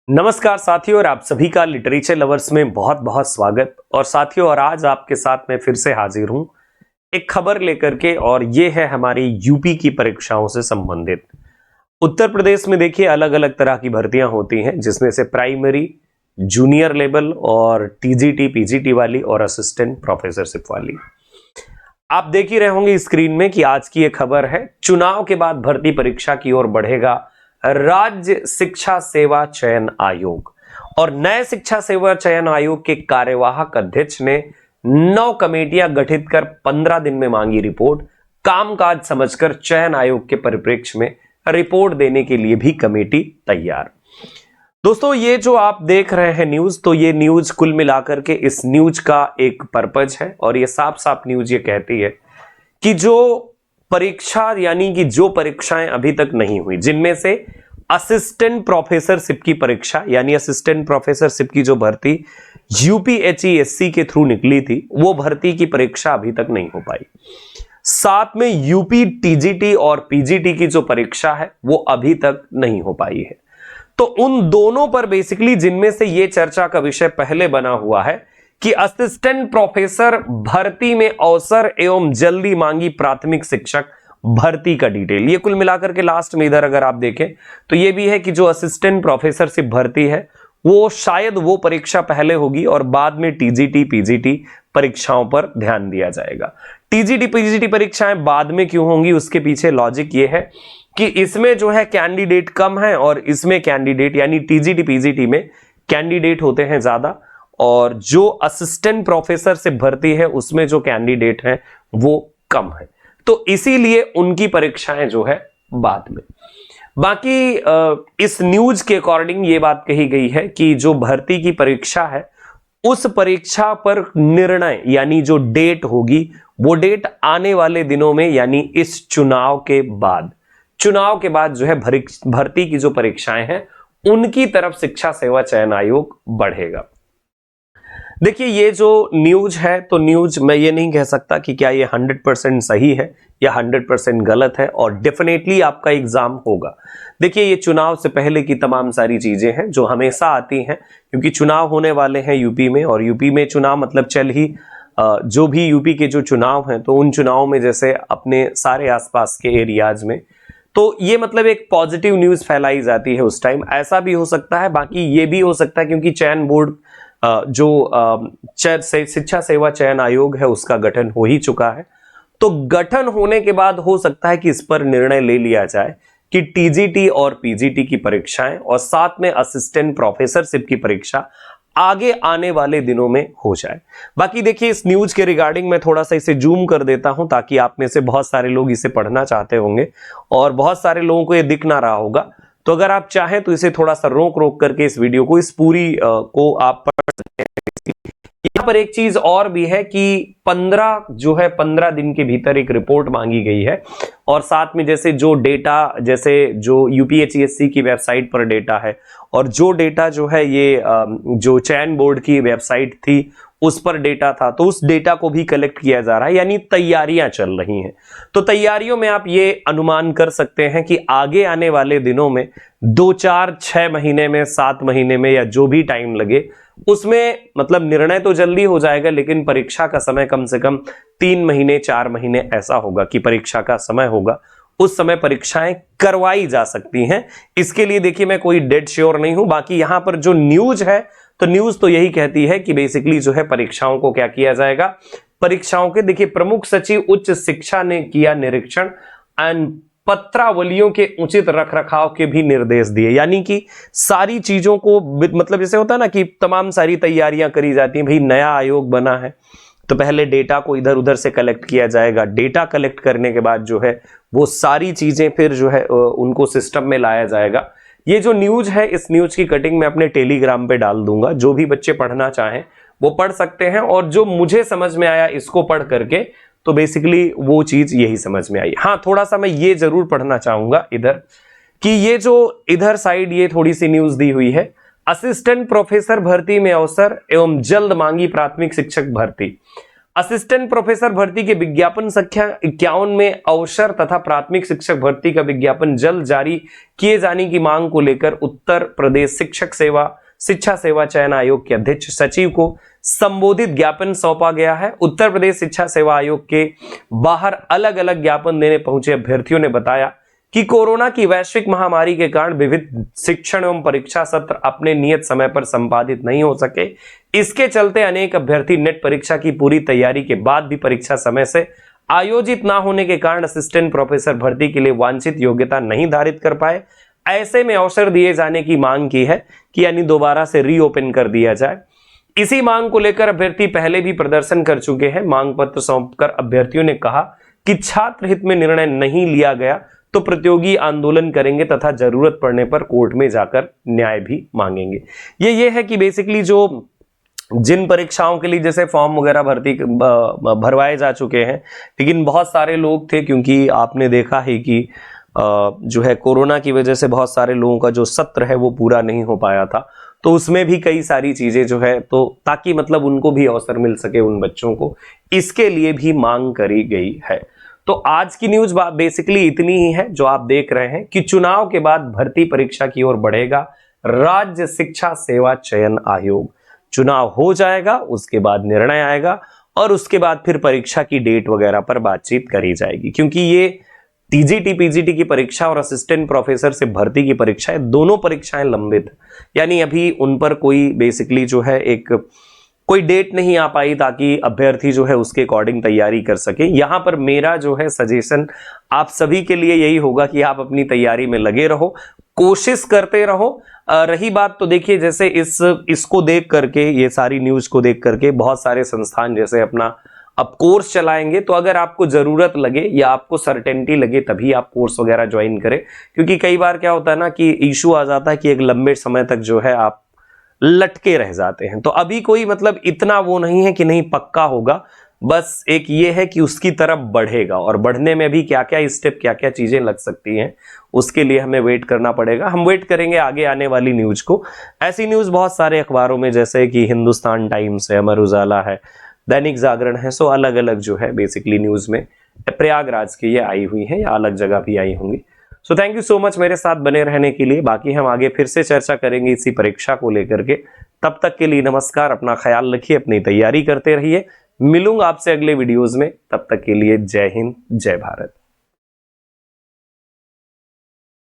नमस्कार साथियों, और आप सभी का लिटरेचर लवर्स में बहुत बहुत स्वागत। और साथियों, और आज आपके साथ मैं फिर से हाजिर हूं एक खबर लेकर के, और ये है हमारी यूपी की परीक्षाओं से संबंधित। उत्तर प्रदेश में देखिए अलग अलग तरह की भर्तियां होती हैं, जिसमें से प्राइमरी, जूनियर लेवल और टीजीटी पीजीटी वाली और असिस्टेंट प्रोफेसरशिप वाली। आप देख ही रहे होंगे स्क्रीन में कि आज की ये खबर है, चुनाव के बाद भर्ती परीक्षा की ओर बढ़ेगा राज्य शिक्षा सेवा चयन आयोग। और नए शिक्षा सेवा चयन आयोग के कार्यवाहक अध्यक्ष ने 9 कमेटियां गठित कर 15 दिन में मांगी रिपोर्ट। कामकाज समझकर चयन आयोग के परिप्रेक्ष्य में रिपोर्ट देने के लिए भी कमेटी तैयार। दोस्तों, ये जो आप देख रहे हैं न्यूज, तो ये न्यूज कुल मिलाकर के इस न्यूज का एक पर्पज है, और ये साफ साफ न्यूज ये कहती है कि जो परीक्षा यानी कि जो परीक्षाएं अभी तक नहीं हुई, जिनमें से असिस्टेंट प्रोफेसरशिप की परीक्षा यानी असिस्टेंट प्रोफेसरशिप की जो भर्ती यूपीएचईएससी के थ्रू निकली थी, वो भर्ती की परीक्षा अभी तक नहीं हो पाई। साथ में यूपी टीजीटी और पीजीटी की जो परीक्षा है वो अभी तक नहीं हो पाई है। तो उन दोनों पर बेसिकली, जिनमें से ये चर्चा का विषय पहले बना हुआ है कि असिस्टेंट प्रोफेसर भर्ती में अवसर एवं जल्दी मांगी प्राथमिक शिक्षक भर्ती का डिटेल। ये कुल मिलाकर के लास्ट में इधर अगर आप देखें तो ये भी है कि जो असिस्टेंट प्रोफेसरशिप भर्ती है वो शायद वो परीक्षा पहले होगी और बाद में टीजीटी पीजीटी परीक्षाओं पर ध्यान दिया जाएगा। टीजीटी पीजीटी परीक्षाएं बाद में क्यों होंगी, उसके पीछे लॉजिक ये है कि इसमें जो है कैंडिडेट कम है और इसमें कैंडिडेट यानी टीजीटी पीजीटी में कैंडिडेट होते हैं ज्यादा, और जो असिस्टेंट प्रोफेसर से भर्ती है उसमें जो कैंडिडेट हैं वो कम है। तो इसीलिए उनकी परीक्षाएं जो है बाद में। बाकी इस न्यूज के अकॉर्डिंग ये बात कही गई है कि जो भर्ती की परीक्षा है उस परीक्षा पर निर्णय यानी जो डेट होगी वो डेट आने वाले दिनों में, यानी इस चुनाव के बाद जो है भर्ती की जो परीक्षाएं हैं उनकी तरफ शिक्षा सेवा चयन आयोग बढ़ेगा। देखिए, ये जो न्यूज है, तो न्यूज मैं ये नहीं कह सकता कि क्या ये 100% सही है या 100% गलत है, और डेफिनेटली आपका एग्जाम होगा। देखिए, ये चुनाव से पहले की तमाम सारी चीजें हैं जो हमेशा आती हैं, क्योंकि चुनाव होने वाले हैं यूपी में, और यूपी में चुनाव मतलब चल ही जो भी यूपी के जो चुनाव हैं, तो उन चुनाव में जैसे अपने सारे आसपास के एरियाज में, तो ये मतलब एक पॉजिटिव न्यूज फैलाई जाती है उस टाइम। ऐसा भी हो सकता है, बाकी ये भी हो सकता है क्योंकि चयन बोर्ड जो शिक्षा सेवा चयन आयोग है उसका गठन हो ही चुका है। तो गठन होने के बाद हो सकता है कि इस पर निर्णय ले लिया जाए कि टीजीटी और पीजीटी की परीक्षाएं और साथ में असिस्टेंट प्रोफेसरशिप की परीक्षा आगे आने वाले दिनों में हो जाए। बाकी देखिए, इस न्यूज के रिगार्डिंग मैं थोड़ा सा इसे जूम कर देता हूं ताकि आप में से बहुत सारे लोग इसे पढ़ना चाहते होंगे और बहुत सारे लोगों को ये दिख ना रहा होगा। तो अगर आप चाहें तो इसे थोड़ा सा रोक रोक करके इस वीडियो को, इस पूरी को आप पढ़ सकते हैं। यहाँ पर एक चीज और भी है कि 15 दिन के भीतर एक रिपोर्ट मांगी गई है, और साथ में जैसे जो डेटा, जैसे जो यूपीएचईएससी की वेबसाइट पर डेटा है और जो डेटा जो है ये जो चयन बोर्ड की वेबसाइट थी उस पर डेटा था, तो उस डेटा को भी कलेक्ट किया जा रहा है, यानी तैयारियां चल रही हैं। तो तैयारियों में आप ये अनुमान कर सकते हैं कि आगे आने वाले दिनों में 2, 4, 6 महीने में, 7 महीने में, या जो भी टाइम लगे उसमें, मतलब निर्णय तो जल्दी हो जाएगा, लेकिन परीक्षा का समय कम से कम 3 महीने 4 महीने ऐसा होगा कि परीक्षा का समय होगा। उस समय परीक्षाएं करवाई जा सकती हैं। इसके लिए देखिए, मैं कोई डेड श्योर नहीं हूं। बाकी यहां पर जो न्यूज है, तो न्यूज तो यही कहती है कि बेसिकली जो है परीक्षाओं को क्या किया जाएगा, परीक्षाओं के देखिए प्रमुख सचिव उच्च शिक्षा ने किया निरीक्षण एंड पत्रावलियों के उचित रखरखाव के भी निर्देश दिए। यानी कि सारी चीजों को, मतलब जैसे होता है ना कि तमाम सारी तैयारियां करी जाती हैं। भाई, नया आयोग बना है तो पहले डेटा को इधर उधर से कलेक्ट किया जाएगा। डेटा कलेक्ट करने के बाद जो है वो सारी चीजें फिर जो है उनको सिस्टम में लाया जाएगा। ये जो न्यूज है, इस न्यूज की कटिंग मैं अपने टेलीग्राम पे डाल दूंगा। जो भी बच्चे पढ़ना चाहें वो पढ़ सकते हैं, और जो मुझे समझ में आया इसको पढ़ करके, तो बेसिकली वो चीज यही समझ में आई। हाँ, थोड़ा सा मैं ये जरूर पढ़ना चाहूंगा इधर कि ये जो इधर साइड ये थोड़ी सी न्यूज दी हुई है, असिस्टेंट प्रोफेसर भर्ती में अवसर एवं जल्द मांगी प्राथमिक शिक्षक भर्ती। असिस्टेंट प्रोफेसर भर्ती के विज्ञापन संख्या 51 में अवसर तथा प्राथमिक शिक्षक भर्ती का विज्ञापन जल्द जारी किए जाने की मांग को लेकर उत्तर प्रदेश शिक्षा सेवा चयन आयोग के अध्यक्ष सचिव को संबोधित ज्ञापन सौंपा गया है। उत्तर प्रदेश शिक्षा सेवा आयोग के बाहर अलग अलग ज्ञापन देने पहुंचे अभ्यर्थियों ने बताया कि कोरोना की वैश्विक महामारी के कारण विविध शिक्षण एवं परीक्षा सत्र अपने नियत समय पर संपादित नहीं हो सके। इसके चलते अनेक अभ्यर्थी नेट परीक्षा की पूरी तैयारी के बाद भी परीक्षा समय से आयोजित न होने के कारण असिस्टेंट प्रोफेसर भर्ती के लिए वांछित योग्यता नहीं धारित कर पाए। ऐसे में अवसर दिए जाने की मांग की है कि यानी दोबारा से रीओपन कर दिया जाए। इसी मांग को लेकर अभ्यर्थी पहले भी प्रदर्शन कर चुके हैं। मांग पत्र सौंपकर अभ्यर्थियों ने कहा कि छात्र हित में निर्णय नहीं लिया गया तो प्रतियोगी आंदोलन करेंगे तथा जरूरत पड़ने पर कोर्ट में जाकर न्याय भी मांगेंगे। ये है कि बेसिकली जो जिन परीक्षाओं के लिए जैसे फॉर्म वगैरह भरवाए जा चुके हैं, लेकिन बहुत सारे लोग थे, क्योंकि आपने देखा है कि जो है कोरोना की वजह से बहुत सारे लोगों का जो सत्र है वो पूरा नहीं हो पाया था, तो उसमें भी कई सारी चीजें जो है, तो ताकि मतलब उनको भी अवसर मिल सके उन बच्चों को, इसके लिए भी मांग करी गई है। तो आज की न्यूज बेसिकली इतनी ही है जो आप देख रहे हैं कि चुनाव के बाद भर्ती परीक्षा की ओर बढ़ेगा राज्य शिक्षा सेवा चयन आयोग। चुनाव हो जाएगा, उसके बाद निर्णय आएगा और उसके बाद फिर परीक्षा की डेट वगैरह पर बातचीत करी जाएगी, क्योंकि ये टीजीटी पीजीटी की परीक्षा और असिस्टेंट प्रोफेसर से भर्ती की परीक्षाएं, दोनों परीक्षाएं लंबित, यानी अभी उन पर कोई बेसिकली जो है एक कोई डेट नहीं आ पाई ताकि अभ्यर्थी जो है उसके अकॉर्डिंग तैयारी कर सके। यहां पर मेरा जो है सजेशन आप सभी के लिए यही होगा कि आप अपनी तैयारी में लगे रहो, कोशिश करते रहो। रही बात तो देखिए, जैसे इसको देख करके, ये सारी न्यूज को देख करके बहुत सारे संस्थान जैसे अपना अब कोर्स चलाएंगे, तो अगर आपको जरूरत लगे या आपको सर्टेनिटी लगे तभी आप कोर्स वगैरह ज्वाइन करें, क्योंकि कई बार क्या होता है ना कि इशू आ जाता है कि एक लंबे समय तक जो है आप लटके रह जाते हैं। तो अभी कोई मतलब इतना वो नहीं है कि नहीं पक्का होगा, बस एक ये है कि उसकी तरफ बढ़ेगा, और बढ़ने में भी क्या क्या स्टेप, क्या क्या चीजें लग सकती हैं, उसके लिए हमें वेट करना पड़ेगा। हम वेट करेंगे आगे आने वाली न्यूज को। ऐसी न्यूज बहुत सारे अखबारों में, जैसे कि हिंदुस्तान टाइम्स है, अमर उजाला है, दैनिक जागरण है, सो अलग अलग जो है बेसिकली न्यूज में प्रयागराज की ये आई हुई है या अलग जगह भी आई होंगी। So thank you so much मेरे साथ बने रहने के लिए। बाकी हम आगे फिर से चर्चा करेंगे इसी परीक्षा को लेकर के। तब तक के लिए नमस्कार, अपना ख्याल रखिए, अपनी तैयारी करते रहिए। मिलूंगा आपसे अगले वीडियोज में, तब तक के लिए जय हिंद, जय भारत।